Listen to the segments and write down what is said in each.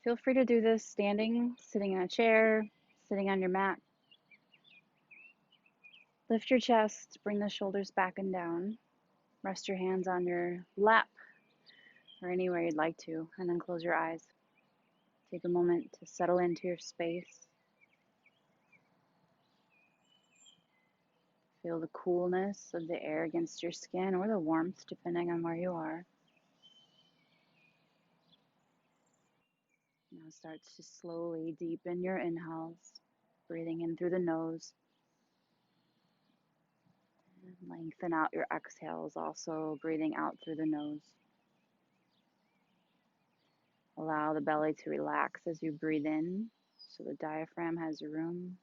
Feel free to do this standing, sitting in a chair, sitting on your mat. Lift your chest, bring the shoulders back and down. Rest your hands on your lap or anywhere you'd like to, and then close your eyes. Take a moment to settle into your space. Feel the coolness of the air against your skin or the warmth, depending on where you are. Now start to slowly deepen your inhales, breathing in through the nose. And lengthen out your exhales, also breathing out through the nose. Allow the belly to relax as you breathe in, so the diaphragm has room.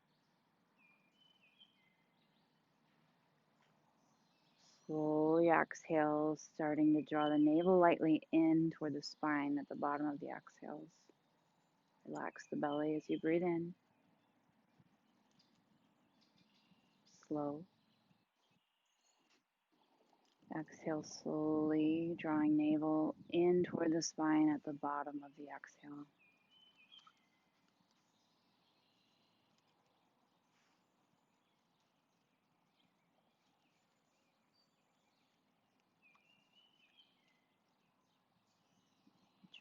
Slowly exhale, starting to draw the navel lightly in toward the spine at the bottom of the exhales. Relax the belly as you breathe in. Slow. Exhale slowly, drawing navel in toward the spine at the bottom of the exhale.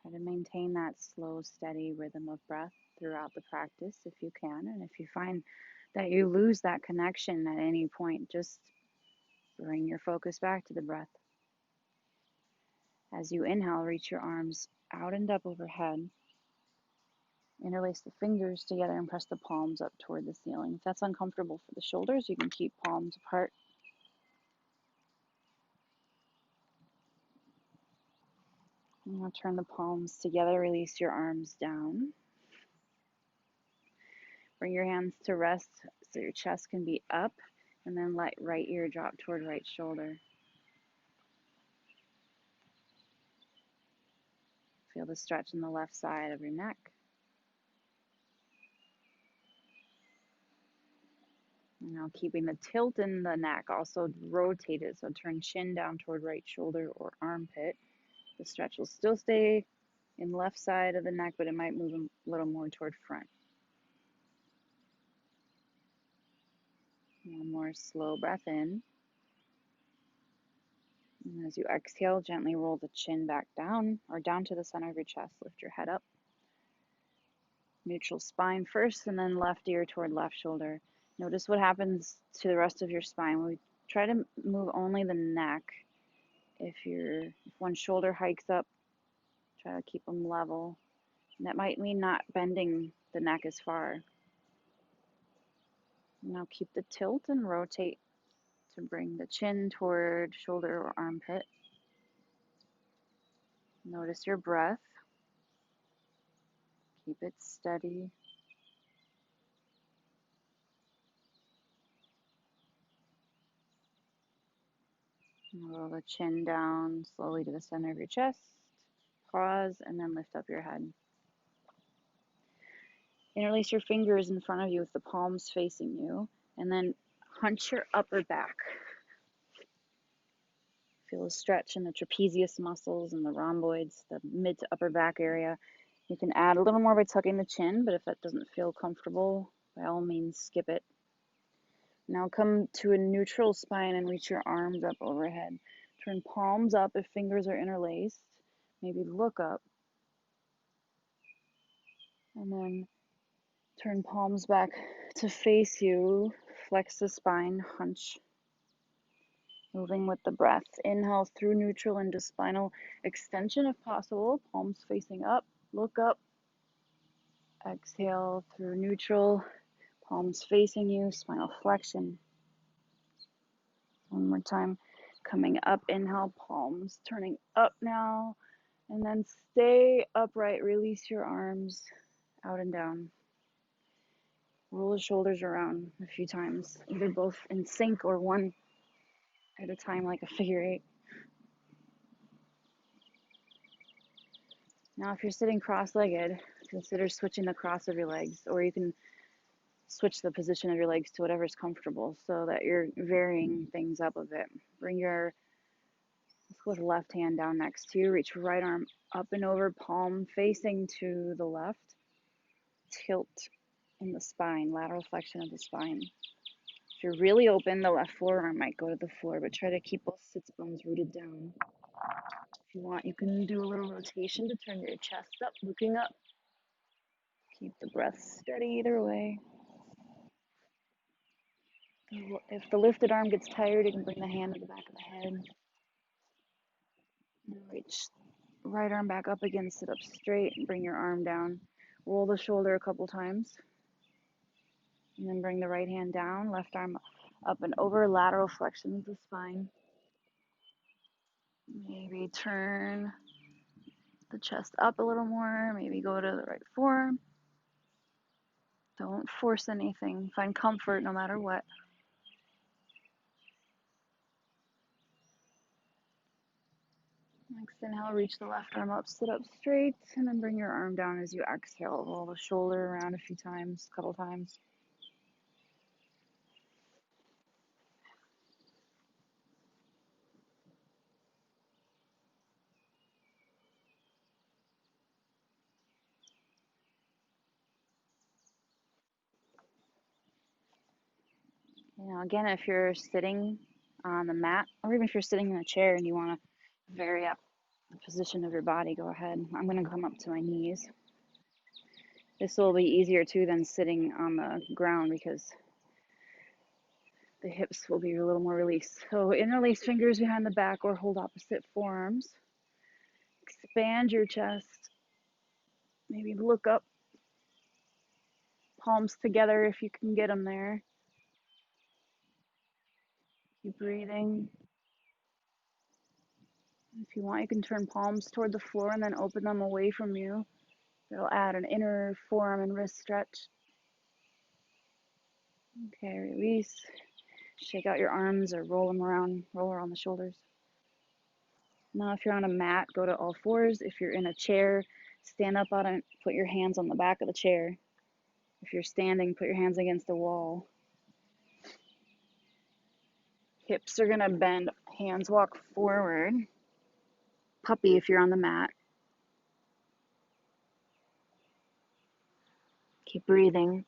Try to maintain that slow, steady rhythm of breath throughout the practice if you can. And if you find that you lose that connection at any point, just bring your focus back to the breath. As you inhale, reach your arms out and up overhead. Interlace the fingers together and press the palms up toward the ceiling. If that's uncomfortable for the shoulders, you can keep palms apart. Now turn the palms together, release your arms down. Bring your hands to rest so your chest can be up, and then let right ear drop toward right shoulder. Feel the stretch in the left side of your neck. Now keeping the tilt in the neck, also rotate it, so turn chin down toward right shoulder or armpit. The stretch will still stay in left side of the neck, but it might move a little more toward front. One more slow breath in. And as you exhale, gently roll the chin back down or down to the center of your chest. Lift your head up. Neutral spine first, and then left ear toward left shoulder. Notice what happens to the rest of your spine. We try to move only the neck. If one shoulder hikes up, try to keep them level. And that might mean not bending the neck as far. Now keep the tilt and rotate to bring the chin toward shoulder or armpit. Notice your breath. Keep it steady. Roll the chin down slowly to the center of your chest. Pause and then lift up your head. Interlace your fingers in front of you with the palms facing you, and then hunch your upper back. Feel a stretch in the trapezius muscles and the rhomboids, the mid to upper back area. You can add a little more by tucking the chin, but if that doesn't feel comfortable, by all means, skip it. Now come to a neutral spine and reach your arms up overhead. Turn palms up if fingers are interlaced. Maybe look up. And then turn palms back to face you. Flex the spine, hunch. Moving with the breath. Inhale through neutral into spinal extension if possible. Palms facing up. Look up. Exhale through neutral. Palms facing you. Spinal flexion. One more time. Coming up. Inhale. Palms turning up now. And then stay upright. Release your arms out and down. Roll the shoulders around a few times, either both in sync or one at a time, like a figure eight. Now, if you're sitting cross-legged, consider switching the cross of your legs, or you can switch the position of your legs to whatever's comfortable so that you're varying things up a bit. Bring your with left hand down next to you. Reach right arm up and over, palm facing to the left. Tilt in the spine, lateral flexion of the spine. If you're really open, the left forearm might go to the floor, but try to keep both sits bones rooted down. If you want, you can do a little rotation to turn your chest up, looking up. Keep the breath steady either way. If the lifted arm gets tired, you can bring the hand to the back of the head. Reach right arm back up again, sit up straight, and bring your arm down. Roll the shoulder a couple times. And then bring the right hand down, left arm up and over, lateral flexion of the spine. Maybe turn the chest up a little more, maybe go to the right forearm. Don't force anything, find comfort no matter what. Next inhale, reach the left arm up, sit up straight, and then bring your arm down as you exhale. Roll the shoulder around a few times, a couple times. Again, if you're sitting on the mat, or even if you're sitting in a chair and you want to vary up the position of your body, go ahead. I'm going to come up to my knees. This will be easier too than sitting on the ground because the hips will be a little more released. So interlace fingers behind the back or hold opposite forearms. Expand your chest. Maybe look up. Palms together if you can get them there. Keep breathing. If you want, you can turn palms toward the floor and then open them away from you. It'll add an inner forearm and wrist stretch. Okay, release. Shake out your arms or roll them around, roll around the shoulders. Now, if you're on a mat, go to all fours. If you're in a chair, stand up on it, put your hands on the back of the chair. If you're standing, put your hands against the wall. Hips are gonna bend, hands walk forward. Puppy if you're on the mat. Keep breathing.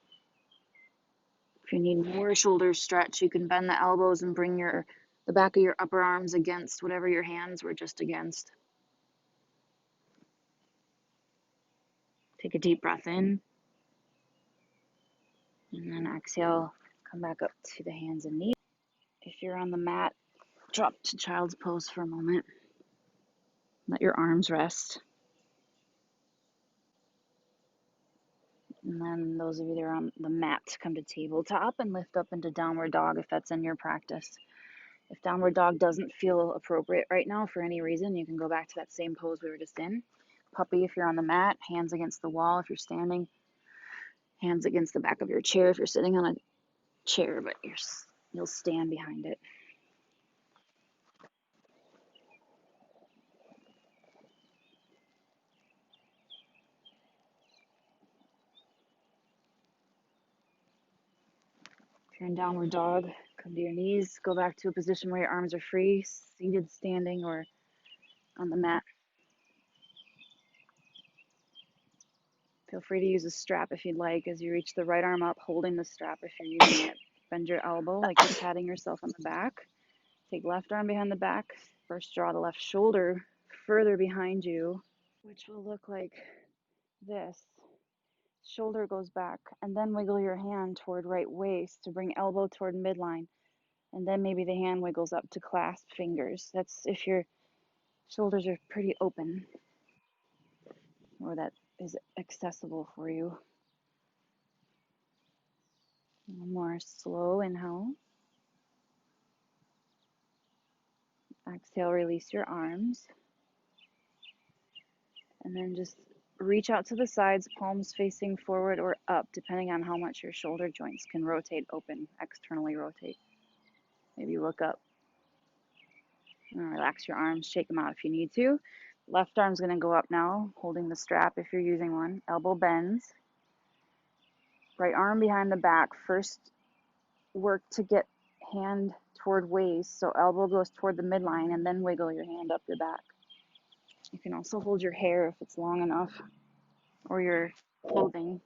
If you need more shoulder stretch, you can bend the elbows and bring the back of your upper arms against whatever your hands were just against. Take a deep breath in. And then exhale, come back up to the hands and knees. If you're on the mat, drop to child's pose for a moment. Let your arms rest. And then those of you that are on the mat, come to tabletop and lift up into downward dog if that's in your practice. If downward dog doesn't feel appropriate right now for any reason, you can go back to that same pose we were just in. Puppy if you're on the mat, hands against the wall if you're standing, hands against the back of your chair if you're sitting on a chair, but you'll stand behind it. If you're in downward dog, come to your knees, go back to a position where your arms are free, seated, standing, or on the mat. Feel free to use a strap if you'd like as you reach the right arm up, holding the strap if you're using it. Bend your elbow like you're patting yourself on the back. Take left arm behind the back. First, draw the left shoulder further behind you, which will look like this. Shoulder goes back, and then wiggle your hand toward right waist to bring elbow toward midline. And then maybe the hand wiggles up to clasp fingers. That's if your shoulders are pretty open or that is accessible for you. One more slow inhale. Exhale, release your arms. And then just reach out to the sides, palms facing forward or up, depending on how much your shoulder joints can rotate open, externally rotate. Maybe look up. And relax your arms, shake them out if you need to. Left arm's going to go up now, holding the strap if you're using one. Elbow bends. Right arm behind the back. First, work to get hand toward waist, so elbow goes toward the midline, and then wiggle your hand up your back. You can also hold your hair if it's long enough, or your clothing.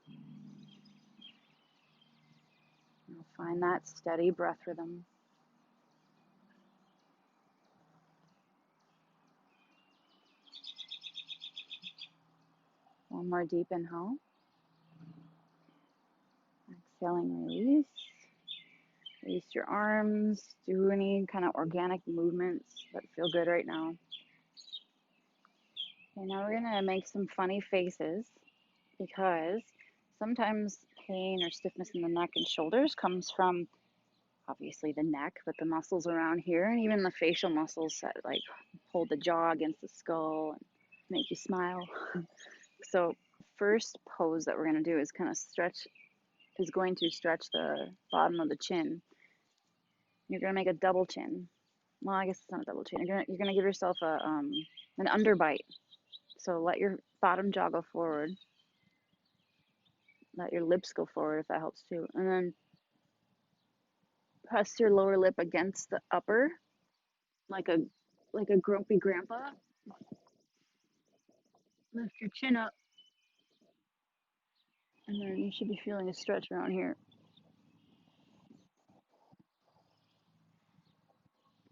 You'll find that steady breath rhythm. One more deep inhale. Exhaling, release. Release your arms. Do any kind of organic movements that feel good right now. Okay, now we're going to make some funny faces because sometimes pain or stiffness in the neck and shoulders comes from obviously the neck, but the muscles around here and even the facial muscles that like hold the jaw against the skull and make you smile. So first pose that we're going to do is going to stretch the bottom of the chin. You're going to make a double chin. Well, I guess it's not a double chin. You're gonna give yourself an underbite. So let your bottom jaw go forward. Let your lips go forward if that helps too. And then press your lower lip against the upper, like a grumpy grandpa. Lift your chin up, and then you should be feeling a stretch around here.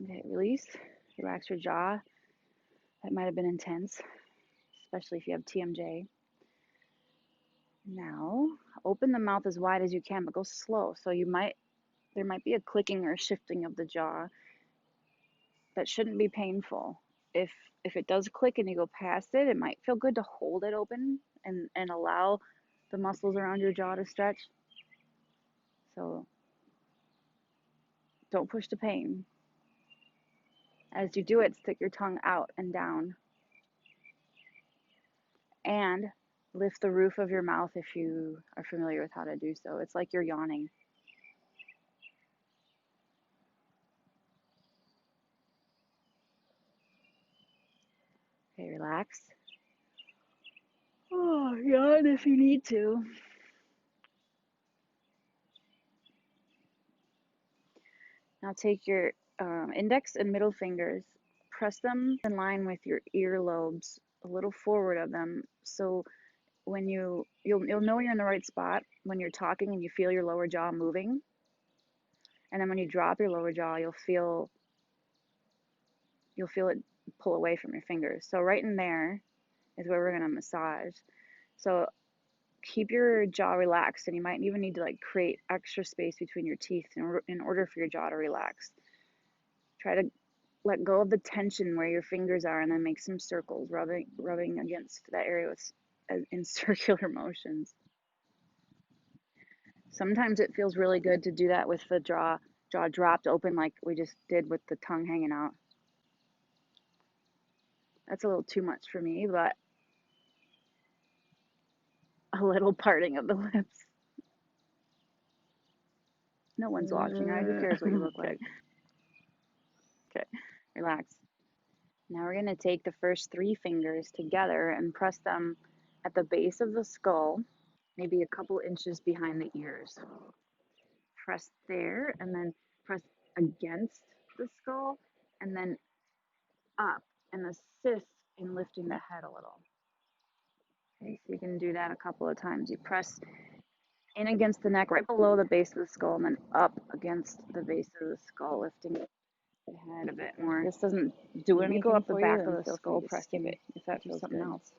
Okay, release. Relax your jaw. That might have been intense, especially if you have TMJ. Now, open the mouth as wide as you can, but go slow. So there might be a clicking or shifting of the jaw. That shouldn't be painful. If it does click and you go past it, it might feel good to hold it open and allow the muscles around your jaw to stretch. So don't push the pain. As you do it, stick your tongue out and down. And lift the roof of your mouth if you are familiar with how to do so. It's like you're yawning. Okay, relax. Oh, yawn if you need to. Now take your index and middle fingers, press them in line with your earlobes, a little forward of them. So when you'll know you're in the right spot when you're talking and you feel your lower jaw moving. And then when you drop your lower jaw, you'll feel it pull away from your fingers. So right in there is where we're gonna massage. So keep your jaw relaxed, and you might even need to like create extra space between your teeth in order for your jaw to relax. Try to let go of the tension where your fingers are, and then make some circles, rubbing against that area in circular motions. Sometimes it feels really good to do that with the jaw dropped open like we just did with the tongue hanging out. That's a little too much for me, but a little parting of the lips. No one's watching, right? Who cares what you look like? Okay, relax. Now we're going to take the first 3 fingers together and press them at the base of the skull, maybe a couple inches behind the ears. Press there, and then press against the skull, and then up, and assist in lifting the head a little. Okay, so you can do that a couple of times. You press in against the neck, right below the base of the skull, and then up against the base of the skull, lifting the head a bit more. This doesn't do anything. Go up the back of the skull, pressing it if that feels something else.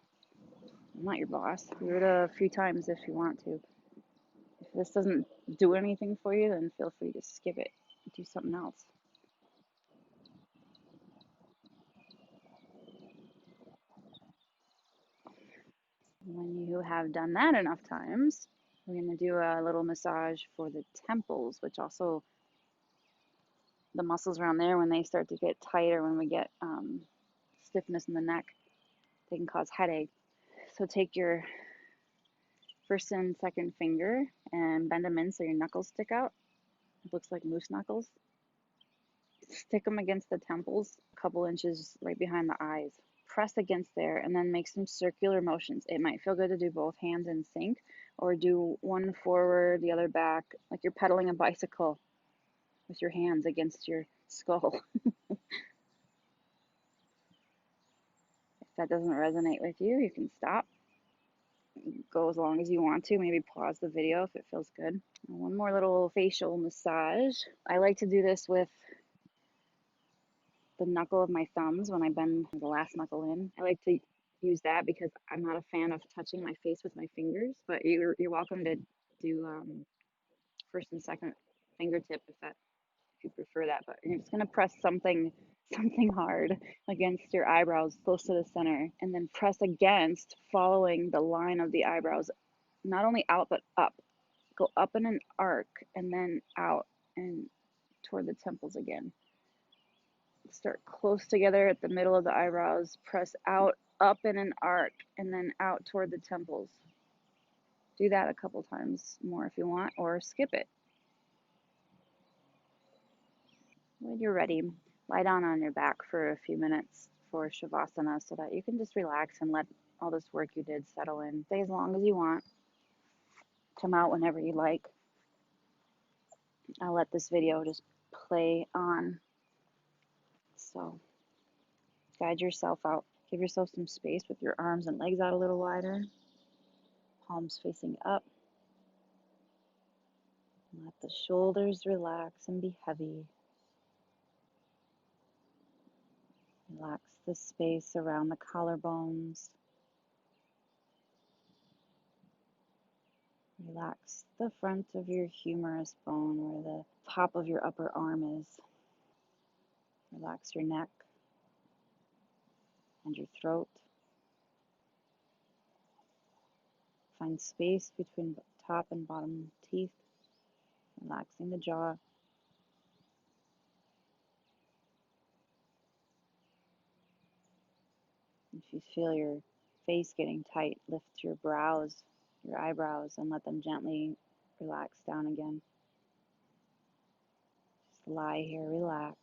I'm not your boss. Do it a few times if you want to. If this doesn't do anything for you, then feel free to skip it. Do something else. When you have done that enough times, we're going to do a little massage for the temples, which also the muscles around there, when they start to get tighter, when we get stiffness in the neck, they can cause headache. So take your first and second finger and bend them in so your knuckles stick out. It looks like moose knuckles. Stick them against the temples, a couple inches right behind the eyes. Press against there and then make some circular motions. It might feel good to do both hands in sync or do one forward, the other back, like you're pedaling a bicycle. with your hands against your skull. If that doesn't resonate with you, you can stop. Go as long as you want to. Maybe pause the video if it feels good. One more little facial massage. I like to do this with the knuckle of my thumbs when I bend the last knuckle in. I like to use that because I'm not a fan of touching my face with my fingers, but you're welcome to do first and second fingertip if you prefer that. But you're just gonna press something hard against your eyebrows close to the center, and then press against, following the line of the eyebrows, not only out but up. Go up in an arc and then out and toward the temples again. Start close together at the middle of the eyebrows, press out, up in an arc, and then out toward the temples. Do that a couple times more if you want, or skip it. When you're ready, lie down on your back for a few minutes for Shavasana so that you can just relax and let all this work you did settle in. Stay as long as you want. Come out whenever you like. I'll let this video just play on. So guide yourself out. Give yourself some space with your arms and legs out a little wider. Palms facing up. Let the shoulders relax and be heavy. Relax the space around the collarbones. Relax the front of your humerus bone where the top of your upper arm is. Relax your neck and your throat. Find space between top and bottom teeth. Relaxing the jaw. If you feel your face getting tight, lift your brows, your eyebrows, and let them gently relax down again. Just lie here, relax.